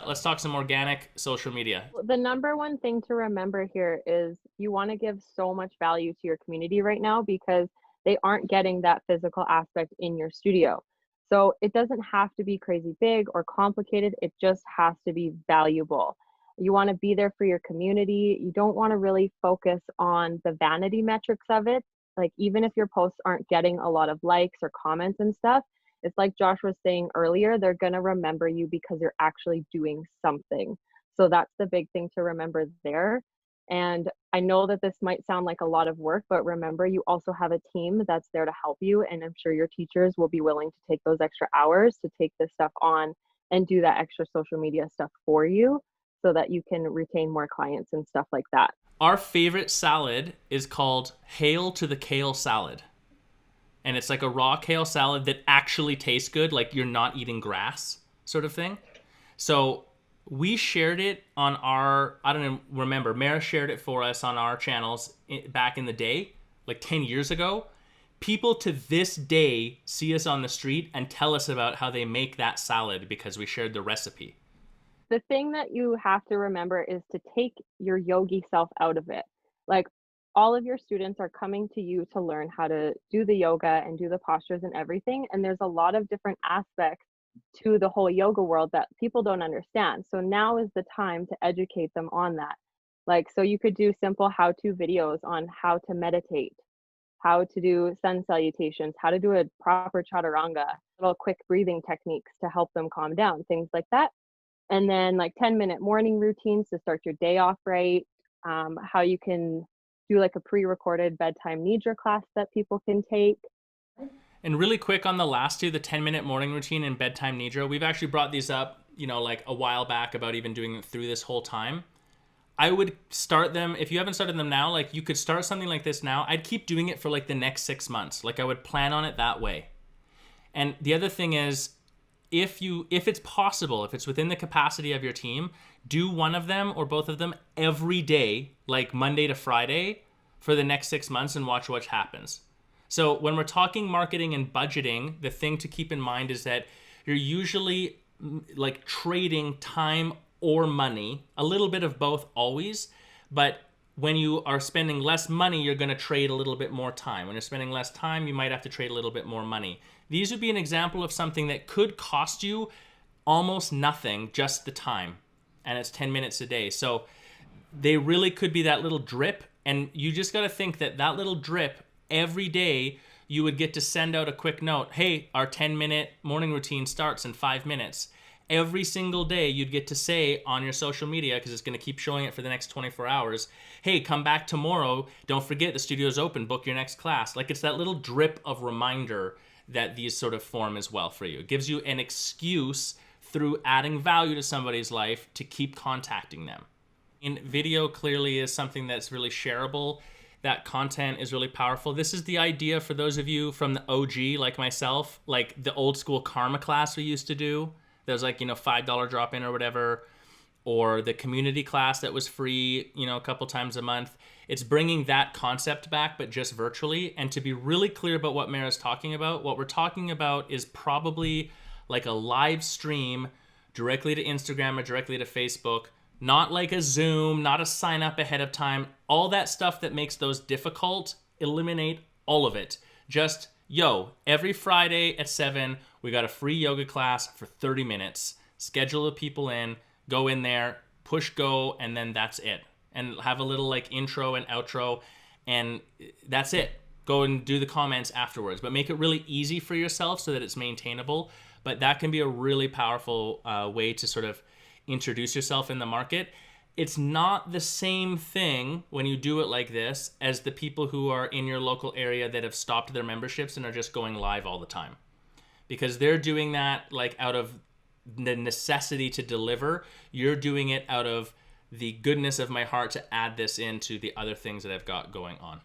Let's talk some organic social media. The number one thing to remember here is you wanna give so much value to your community right now because they aren't getting that physical aspect in your studio. So, it doesn't have to be crazy big or complicated, it just has to be valuable. You wanna be there for your community, you don't wanna really focus on the vanity metrics of it, like, even if your posts aren't getting a lot of likes or comments and stuff, it's like Josh was saying earlier, they're gonna remember you because you're actually doing something. So that's the big thing to remember there. And I know that this might sound like a lot of work, but remember, you also have a team that's there to help you. And I'm sure your teachers will be willing to take those extra hours to take this stuff on and do that extra social media stuff for you so that you can retain more clients and stuff like that. Our favorite salad is called Hail to the Kale salad. And it's like a raw kale salad that actually tastes good, like you're not eating grass sort of thing. So we shared it on our, I don't even remember, Mara shared it for us on our channels back in the day, like 10 years ago. People to this day see us on the street and tell us about how they make that salad because we shared the recipe. The thing that you have to remember is to take your yogi self out of it. Like, all of your students are coming to you to learn how to do the yoga and do the postures and everything, and there's a lot of different aspects to the whole yoga world that people don't understand. So now is the time to educate them on that. Like, so you could do simple how-to videos on how to meditate, how to do sun salutations, how to do a proper chaturanga, little quick breathing techniques to help them calm down, things like that. And then like 10-minute morning routines to start your day off right, how you can do like a pre-recorded bedtime nidra class that people can take. And really quick on the last two, the 10-minute morning routine and bedtime nidra, we've actually brought these up, like a while back about even doing it through this whole time. I would start them, if you haven't started them now, like you could start something like this now. I'd keep doing it for like the next 6 months. Like I would plan on it that way. And the other thing is, if it's possible, if it's within the capacity of your team, do one of them or both of them every day, like Monday to Friday for the next 6 months and watch what happens. So when we're talking marketing and budgeting, the thing to keep in mind is that you're usually like trading time or money, a little bit of both always, but when you are spending less money, you're going to trade a little bit more time. When you're spending less time, you might have to trade a little bit more money. These would be an example of something that could cost you almost nothing, just the time. And it's 10 minutes a day. So they really could be that little drip. And you just got to think that that little drip every day, you would get to send out a quick note. Hey, our 10-minute morning routine starts in 5 minutes. Every single day you'd get to say on your social media, because it's going to keep showing it for the next 24 hours, hey, come back tomorrow. Don't forget the studio's open. Book your next class. Like it's that little drip of reminder that these sort of form as well for you. It gives you an excuse through adding value to somebody's life to keep contacting them. And video clearly is something that's really shareable. That content is really powerful. This is the idea for those of you from the OG like myself, like the old school karma class we used to do. There's like, $5 drop in or whatever, or the community class that was free, a couple times a month. It's bringing that concept back, but just virtually. And to be really clear about what Mara's talking about, what we're talking about is probably like a live stream directly to Instagram or directly to Facebook, not like a Zoom, not a sign up ahead of time. All that stuff that makes those difficult, eliminate all of it. Just, every Friday at 7, we got a free yoga class for 30 minutes. Schedule the people in, go in there, push go, and then that's it. And have a little like intro and outro, and that's it. Go and do the comments afterwards, but make it really easy for yourself so that it's maintainable. But that can be a really powerful way to sort of introduce yourself in the market. It's not the same thing when you do it like this as the people who are in your local area that have stopped their memberships and are just going live all the time. Because they're doing that like out of the necessity to deliver. You're doing it out of the goodness of my heart to add this into the other things that I've got going on.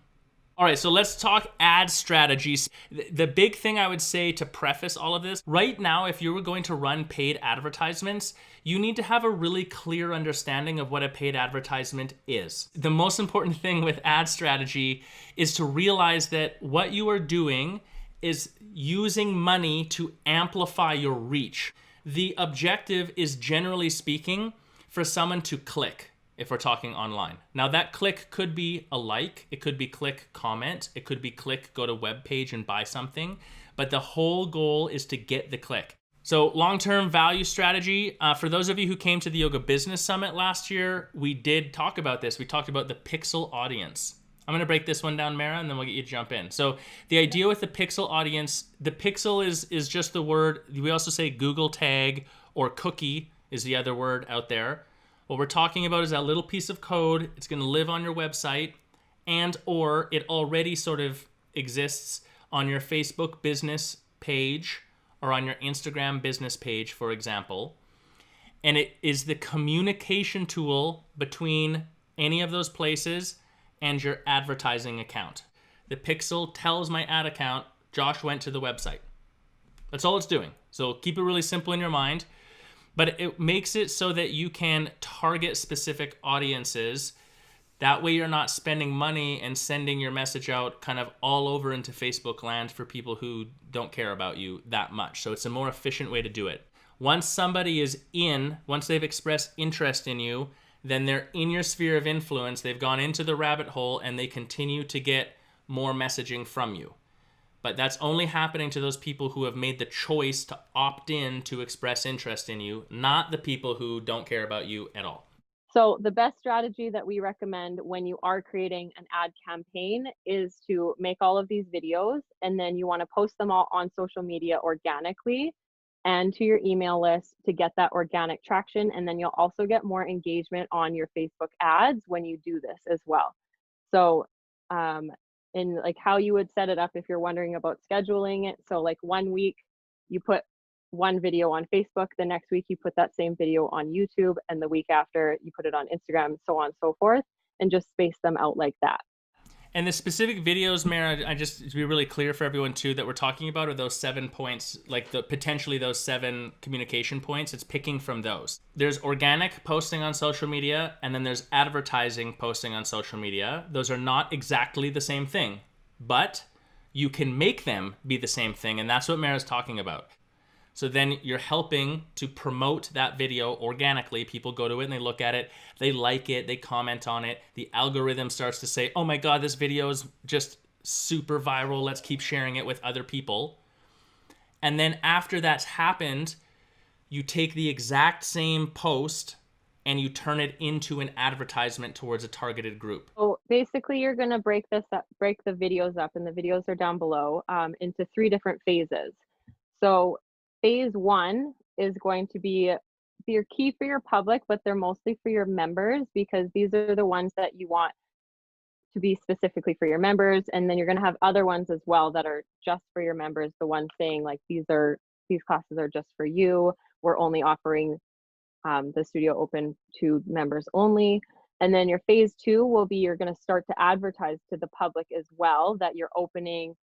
All right, so let's talk ad strategies. The big thing I would say to preface all of this, right now, if you were going to run paid advertisements, you need to have a really clear understanding of what a paid advertisement is. The most important thing with ad strategy is to realize that what you are doing is using money to amplify your reach. The objective is, generally speaking, for someone to click if we're talking online. Now that click could be a like, it could be click comment, it could be click go to web page and buy something, but the whole goal is to get the click. So long-term value strategy, for those of you who came to the Yoga Business Summit last year, we did talk about this. We talked about the pixel audience. I'm gonna break this one down, Mara, and then we'll get you to jump in. So the idea with the pixel audience, the pixel is just the word, we also say Google tag or cookie is the other word out there. What we're talking about is that little piece of code. It's gonna live on your website, and or it already sort of exists on your Facebook business page or on your Instagram business page, for example. And it is the communication tool between any of those places and your advertising account. The pixel tells my ad account, Josh went to the website. That's all it's doing. So keep it really simple in your mind, but it makes it so that you can target specific audiences. That way you're not spending money and sending your message out kind of all over into Facebook land for people who don't care about you that much. So it's a more efficient way to do it. Once somebody is once they've expressed interest in you, then they're in your sphere of influence. They've gone into the rabbit hole and they continue to get more messaging from you. But that's only happening to those people who have made the choice to opt in to express interest in you, not the people who don't care about you at all. So the best strategy that we recommend when you are creating an ad campaign is to make all of these videos, and then you want to post them all on social media organically and to your email list to get that organic traction. And then you'll also get more engagement on your Facebook ads when you do this as well. So in like how you would set it up if you're wondering about scheduling it. So like 1 week you put one video on Facebook, the next week you put that same video on YouTube, and the week after you put it on Instagram, so on and so forth, and just space them out like that. And the specific videos, Mara, I just to be really clear for everyone too, that we're talking about are those 7 points, like potentially those 7 communication points. It's picking from those. There's organic posting on social media, and then there's advertising posting on social media. Those are not exactly the same thing, but you can make them be the same thing, and that's what Mara's talking about. So then you're helping to promote that video organically. People go to it and they look at it, they like it, they comment on it. The algorithm starts to say, oh my God, this video is just super viral. Let's keep sharing it with other people. And then after that's happened, you take the exact same post and you turn it into an advertisement towards a targeted group. So basically you're going to break the videos up, and the videos are down below, into 3 different phases. So phase 1 is going to be your key for your public, but they're mostly for your members, because these are the ones that you want to be specifically for your members. And then you're going to have other ones as well that are just for your members. The ones saying like, these classes are just for you. We're only offering the studio open to members only. And then your phase 2 will be, you're going to start to advertise to the public as well, that you're opening,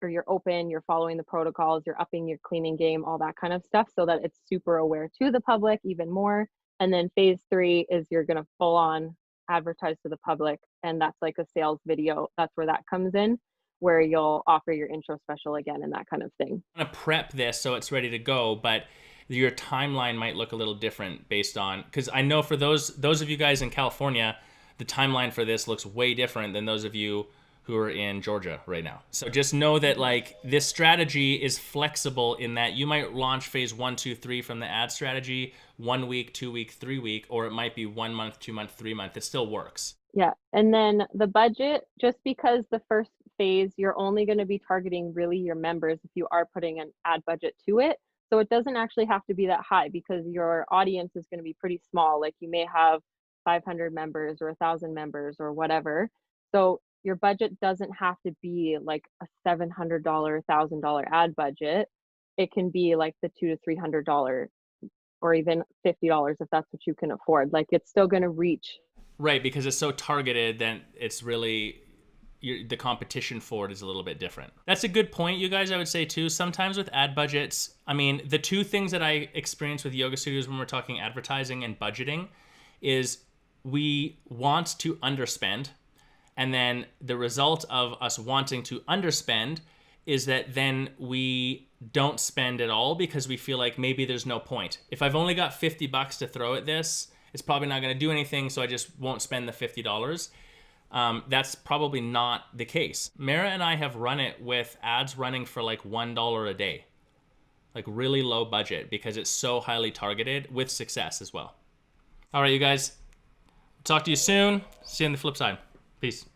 or you're open, you're following the protocols, you're upping your cleaning game, all that kind of stuff, so that it's super aware to the public even more. And then phase 3 is you're going to full on advertise to the public, and that's like a sales video. That's where that comes in, where you'll offer your intro special again and that kind of thing. I'm gonna prep this so it's ready to go, but your timeline might look a little different based on, because I know for those of you guys in California, the timeline for this looks way different than those of you who are in Georgia right now. So just know that like this strategy is flexible in that you might launch phase 1, 2, 3 from the ad strategy 1 week, 2 week, 3 week, or it might be 1 month, 2 month, 3 month. It still works. Yeah. And then the budget, just because the first phase, you're only going to be targeting really your members if you are putting an ad budget to it. So it doesn't actually have to be that high, because your audience is going to be pretty small. Like you may have 500 members or 1,000 members or whatever. So your budget doesn't have to be like a $700, $1,000 ad budget. It can be like the $200 to $300 or even $50 if that's what you can afford. Like it's still going to reach. Right, because it's so targeted, then it's really, the competition for it is a little bit different. That's a good point, you guys, I would say too. Sometimes with ad budgets, I mean, the 2 things that I experience with yoga studios when we're talking advertising and budgeting is we want to underspend. And then the result of us wanting to underspend is that then we don't spend at all because we feel like maybe there's no point. If I've only got $50 to throw at this, it's probably not going to do anything, so I just won't spend the $50. That's probably not the case. Mara and I have run it with ads running for like $1 a day, like really low budget, because it's so highly targeted with success as well. All right, you guys, talk to you soon. See you on the flip side. Peace.